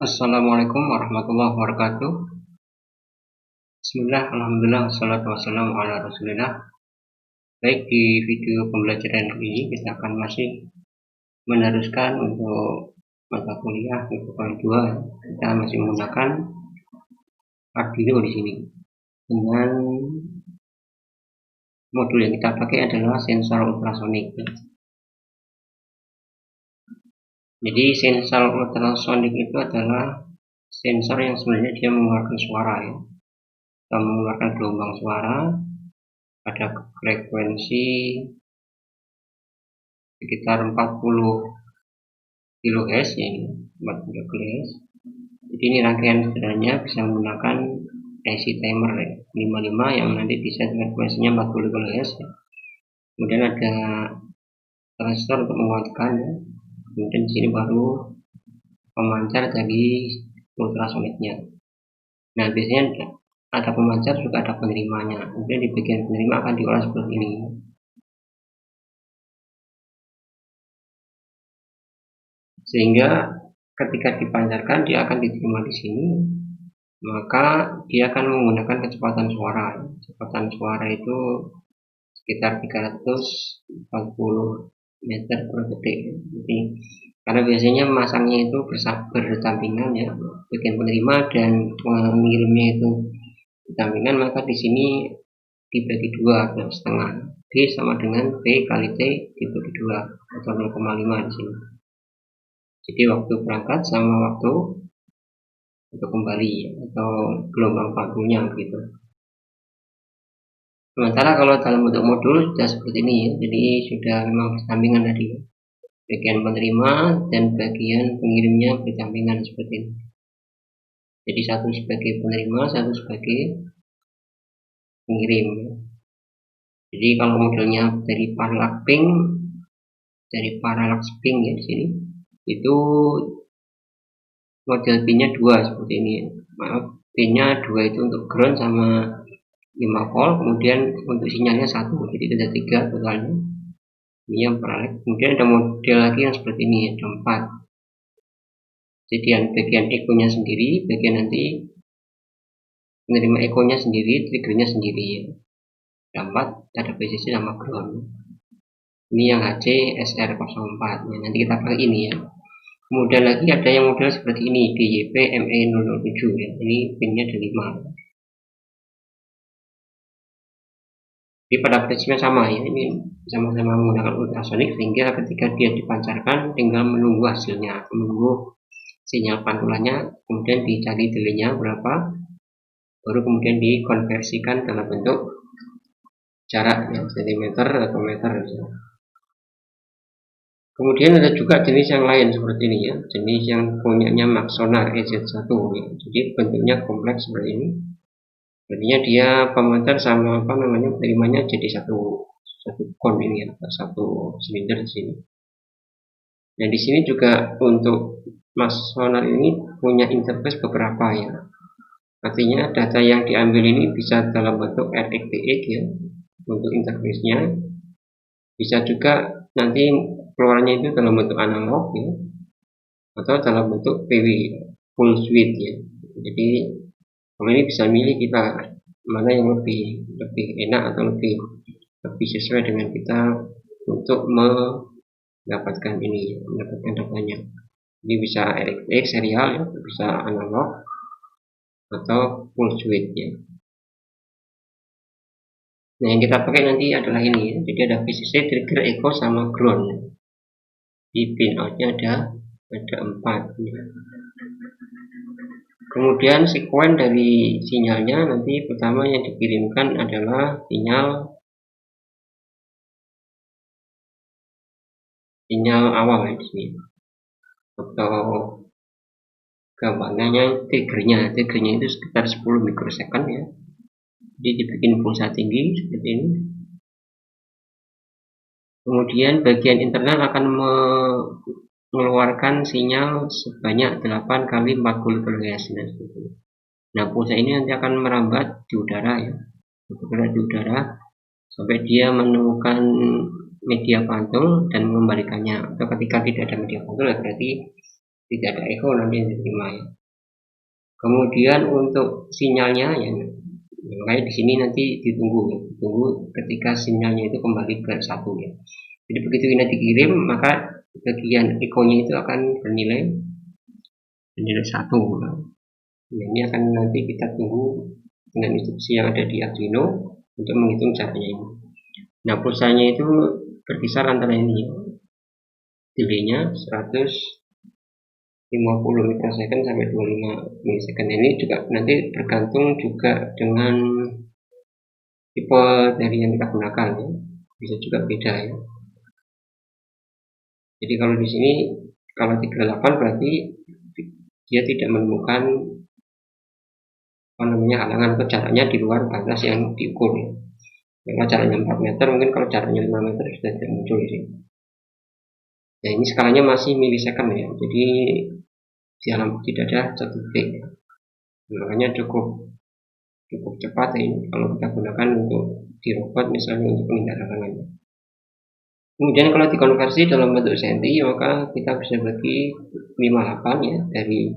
Assalamualaikum warahmatullahi wabarakatuh. Bismillah, alhamdulillah, wassalatu wassalamu ala rasulillah. Baik, di video pembelajaran ini kita akan masih meneruskan untuk mata kuliah untuk kedua. Kita masih menggunakan Arduino di sini. Dengan modul yang kita pakai adalah sensor ultrasonik. Jadi sensor ultrasonik itu adalah sensor yang sebenarnya dia mengeluarkan suara ya. Kita mengeluarkan gelombang suara pada frekuensi sekitar 40 kHz ya, 40 kHz. Jadi ini rangkaian sebenarnya bisa menggunakan IC timer ya, 55 yang nanti bisa frekuensinya 40 kHz ya. Kemudian ada transistor untuk menguatkan ya. Kemudian di sini baru pemancar dari ultrasoniknya. Nah, biasanya ada pemancar juga ada penerimanya. Kemudian di bagian penerima akan diolah seperti ini. Sehingga ketika dipancarkan dia akan diterima di sini, maka dia akan menggunakan kecepatan suara. Kecepatan suara itu sekitar 340 meter per detik. Jadi karena biasanya masangnya itu berdampingan ya, bagian penerima dan pengirimnya itu berdampingan, maka di sini dibagi dua setengah. B sama dengan B kali T dibagi 2 atau 0,5 di sini. Jadi waktu berangkat sama waktu untuk kembali atau gelombang pagunya begitu. Sementara kalau dalam bentuk modul sudah seperti ini ya, jadi sudah memang berdampingan tadi. Bagian penerima dan bagian pengirimnya berdampingan seperti ini. Jadi satu sebagai penerima, satu sebagai pengirim. Jadi kalau modelnya dari parallax ping ya di sini, itu model pin-nya 2 seperti ini. Maaf, pin-nya 2 itu untuk ground sama 5 volt, kemudian untuk sinyalnya 1, jadi ada 3 totalnya. Ini yang parallax. Kemudian ada model lagi yang seperti ini, ada 4. Jadi bagian ekonya sendiri, bagian nanti menerima ekonya sendiri, triggernya sendiri ya. Ada 4, ada PCC sama ground. Ini yang HC SR04 ya, nanti kita pakai ini ya. Kemudian lagi ada yang model seperti ini, DYP ME007 ya. Ini pinnya ada 5. Jadi pada prinsipnya sama ya, ini sama-sama menggunakan ultrasonik sehingga ketika dia dipancarkan tinggal menunggu hasilnya, menunggu sinyal pantulannya, kemudian dicari delay-nya berapa, baru kemudian dikonversikan dalam bentuk jarak ya, cm atau meter ya. Kemudian ada juga jenis yang lain seperti ini ya, jenis yang punyanya Maxonar EZ1 ya. Jadi bentuknya kompleks seperti ini. Artinya dia pemancar sama penerimanya jadi satu kon ini ya, satu silinder di sini. Dan di sini juga untuk Maxonar ini punya interface beberapa ya. Artinya data yang diambil ini bisa dalam bentuk RxDX ya untuk interface-nya. Bisa juga nanti keluarnya itu dalam bentuk analog ya, atau dalam bentuk PW full suite ya. Jadi kalau ini bisa milih kita mana yang lebih enak atau lebih sesuai dengan kita untuk mendapatkan ini, mendapatkan datanya. Ini bisa RxDX serial ya, bisa analog atau full suite ya. Nah yang kita pakai nanti adalah ini ya. Jadi ada VCC, trigger, echo sama ground. Di pin outnya ada 4 ya. Kemudian sekuen dari sinyalnya nanti pertama yang dikirimkan adalah sinyal awal ya di sini, atau gambarnya triggernya itu sekitar 10 mikrosecond ya. Jadi dibikin pulsa tinggi seperti ini. Kemudian bagian internal akan mengeluarkan sinyal sebanyak 8 kali 40 kHz. Nah pulsa ini nanti akan merambat di udara ya, bergerak di udara sampai dia menemukan media pantul dan mengembalikannya. Atau ketika tidak ada media pantul ya berarti tidak ada echo nanti yang diterima ya. Kemudian untuk sinyalnya ya, makanya di sini nanti ditunggu ketika sinyalnya itu kembali ke 1 ya. Jadi begitu ini dikirim, maka bagian echo-nya itu akan bernilai 1. Nah, ini akan nanti kita tunggu dengan instruksi yang ada di Arduino untuk menghitung caranya ini. Nah, pulsanya itu berkisar antara ini, delay-nya 150 mikrosecond sampai 25 milisecond. Ini juga nanti tergantung juga dengan tipe dari yang kita gunakan ya. Bisa juga beda ya. Jadi kalau di sini kalau 38 berarti dia tidak menemukan halangan atau jaraknya di luar batas yang diukur ya. Kalau jaraknya 4 meter, mungkin kalau jaraknya 5 meter sudah tidak muncul di sini. Nah, ini skalanya masih milisecond ya. Jadi tidak ada 1 detik. Makanya cukup cepat ini kalau kita gunakan untuk di robot misalnya untuk penghindar halangan. Kemudian kalau dikonversi dalam bentuk senti, maka kita bisa bagi 58 ya dari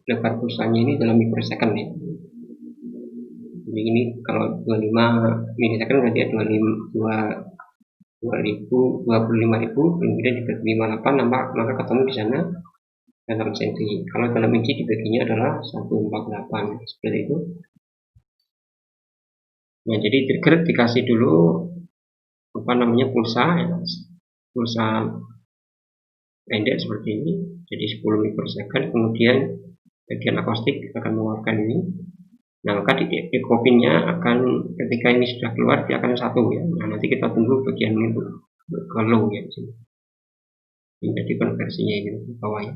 lebar pulsanya ini dalam mikrosecond ya. Jadi ini kalau 25 milisecond berarti ya 25.000, kemudian dibagi 58 maka ketemu di sana dalam senti. Kalau dalam inci dibaginya adalah 148 seperti itu. Nah, jadi trigger dikasih dulu pulsa ya. Pulsa pendek seperti ini, jadi 10 mikrosecond, kemudian bagian akustik akan mengeluarkan ini. Nah, maka di echo pin-nya akan ketika ini sudah keluar dia akan 1 ya. Nah, nanti kita tunggu bagian itu ke low ya. Ini jadi konversinya ini ke bawah ya.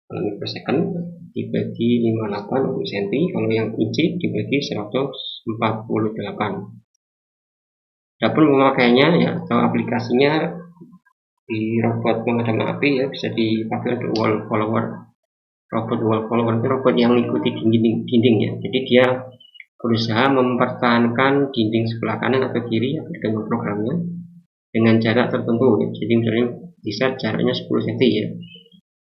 Kalau mikrosecond dibagi 58 untuk senti, kalau yang inci dibagi 148. Adapun pemakaiannya ya atau aplikasinya di robot pemadam api ya bisa dipakai untuk wall follower. Robot wall follower itu robot yang mengikuti dinding ya. Jadi dia berusaha mempertahankan dinding sebelah kanan atau kiri dengan programnya dengan jarak tertentu ya. Jadi misalnya bisa jaraknya 10 cm ya.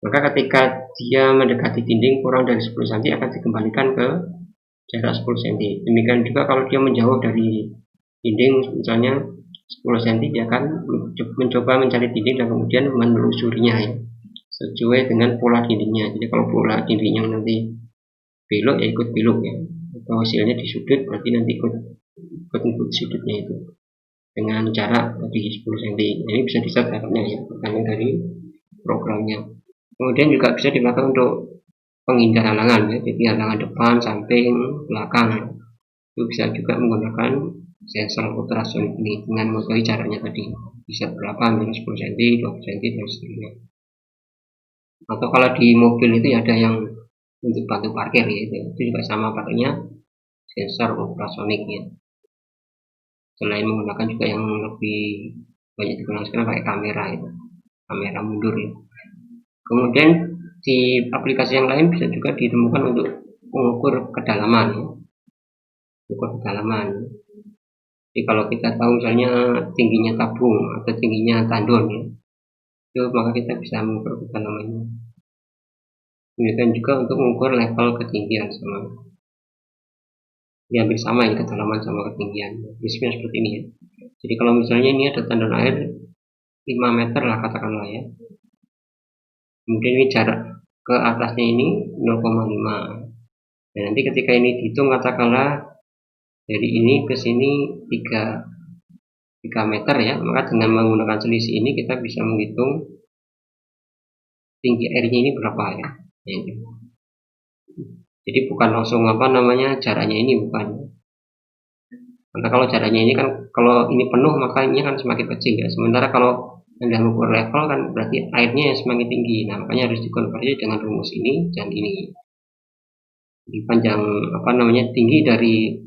Maka ketika dia mendekati dinding kurang dari 10 cm akan dikembalikan ke jarak 10 cm. Demikian juga kalau dia menjauh dari dinding misalnya 10 cm, dia akan mencoba mencari dinding dan kemudian menelusurinya ya, sesuai dengan pola dindingnya. Jadi kalau pola dindingnya nanti belok ya ikut belok ya, atau hasilnya di sudut berarti nanti ikut sudutnya itu dengan jarak di 10 cm. Ini bisa diset jaraknya ya, tergantung dari programnya. Kemudian juga bisa dipakai untuk penghindar halangan ya, jadi halangan depan, samping, belakang. Itu bisa juga menggunakan sensor ultrasonik ini dengan mengetahui caranya tadi bisa berapa, minus 10 cm, 20 cm dan seterusnya. Atau kalau di mobil itu ada yang untuk bantu parkir ya, itu juga sama pakainya sensor ultrasonik ya. Selain menggunakan juga yang lebih banyak digunakan sekarang pakai kamera itu, kamera mundur ya. Kemudian di aplikasi yang lain bisa juga ditemukan untuk mengukur kedalaman ya. Ukur kedalaman. Jadi kalau kita tahu misalnya tingginya tabung atau tingginya tandon ya, itu maka kita bisa mengukur kedalamannya. Demikian juga untuk mengukur level ketinggian sama. Hampir sama ya kedalaman sama ketinggian. Prinsipnya seperti ini ya. Jadi kalau misalnya ini ada tandon air 5 meter lah katakanlah ya. Kemudian ini jarak ke atasnya ini 0,5. Dan nanti ketika ini dihitung katakanlah dari ini ke sini 3 meter ya, maka dengan menggunakan selisih ini kita bisa menghitung tinggi airnya ini berapa ya. Jadi bukan langsung jaraknya ini bukan. Karena kalau jaraknya ini kan kalau ini penuh maka ini kan semakin kecil ya. Sementara kalau Anda mengukur level kan berarti airnya yang semakin tinggi. Nah, makanya harus dikonversi dengan rumus ini dan ini. Jadi panjang tinggi dari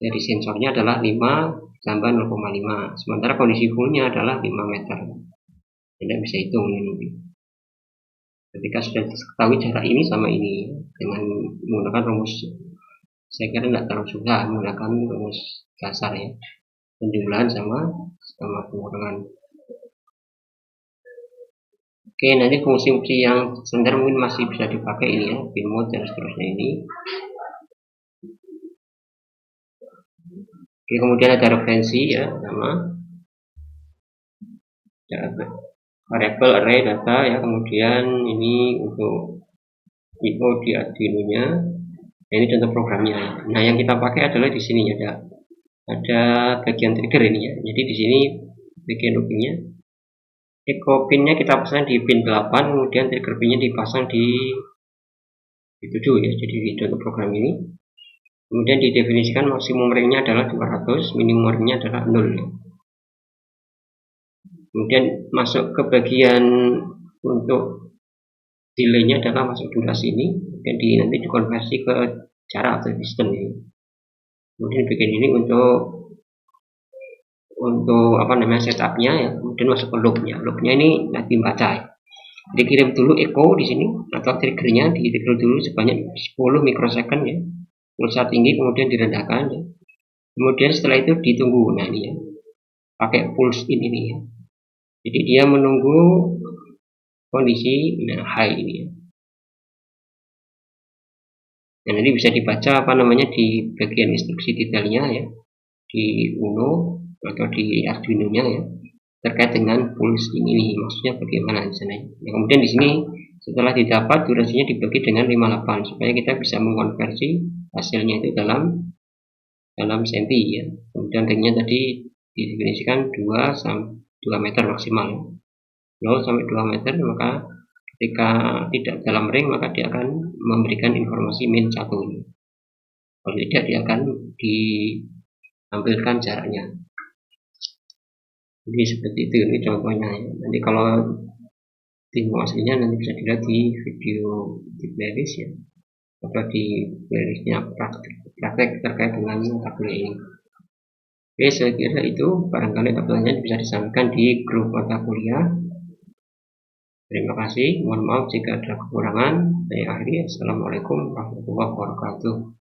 dari sensornya adalah 5 tambah 0,5. Sementara kondisi fullnya adalah 5 meter. Anda bisa hitung ini. Ketika sudah diketahui jarak ini sama ini dengan menggunakan rumus, saya kira tidak terlalu susah menggunakan rumus dasar ya, penjumlahan sama pengurangan. Oke, nanti fungsi-fungsi yang standar mungkin masih bisa dipakai ini ya, bin mode dan seterusnya ini. Oke, kemudian ada referensi ya, pertama variable array data ya, kemudian ini untuk info di Arduino-nya. Nah, ini contoh programnya. Nah, yang kita pakai adalah di sini ada bagian trigger ini ya. Jadi di sini bagian loopingnya, echo pinnya kita pasang di pin 8, kemudian trigger pinnya dipasang di 7 ya. Jadi di contoh program ini. Kemudian didefinisikan maksimum ringnya adalah 200, minimum ringnya adalah 0 ya. Kemudian masuk ke bagian untuk delaynya adalah masuk durasi ini, kemudian nanti dikonversi ke jarak atau distance ini. Kemudian bagian ini untuk setupnya ya, kemudian masuk ke loopnya ini nanti baca ya. Dikirim dulu echo di sini atau triggernya di-trigger dulu sebanyak 10 mikrosecond ya, pulsa tinggi kemudian direndahkan ya. Kemudian setelah itu ditunggu. Nah ini ya, pakai pulse in ini ya. Jadi dia menunggu kondisi high ini ya. Nah, nanti bisa dibaca di bagian instruksi detailnya ya, di Uno atau di Arduino-nya ya, terkait dengan pulse ini maksudnya bagaimana di sana. Nah, kemudian di sini setelah didapat durasinya dibagi dengan 58 supaya kita bisa mengkonversi hasilnya itu dalam senti ya. Kemudian ringnya tadi didefinisikan 2 meter maksimal ya. 0 sampai 2 meter, maka ketika tidak dalam ring maka dia akan memberikan informasi min 1. Kalau tidak dia akan ditampilkan jaraknya. Jadi seperti itu ini contohnya ya. Nanti kalau demo aslinya nanti bisa dilihat di video di playlist ya, atau di playlistnya praktek terkait dengan mata kuliah ini. Oke, saya kira itu barangkali pertanyaan bisa disampaikan di grup mata kuliah. Terima kasih, mohon maaf jika ada kekurangan. Saya akhiri. Assalamualaikum warahmatullahi wabarakatuh.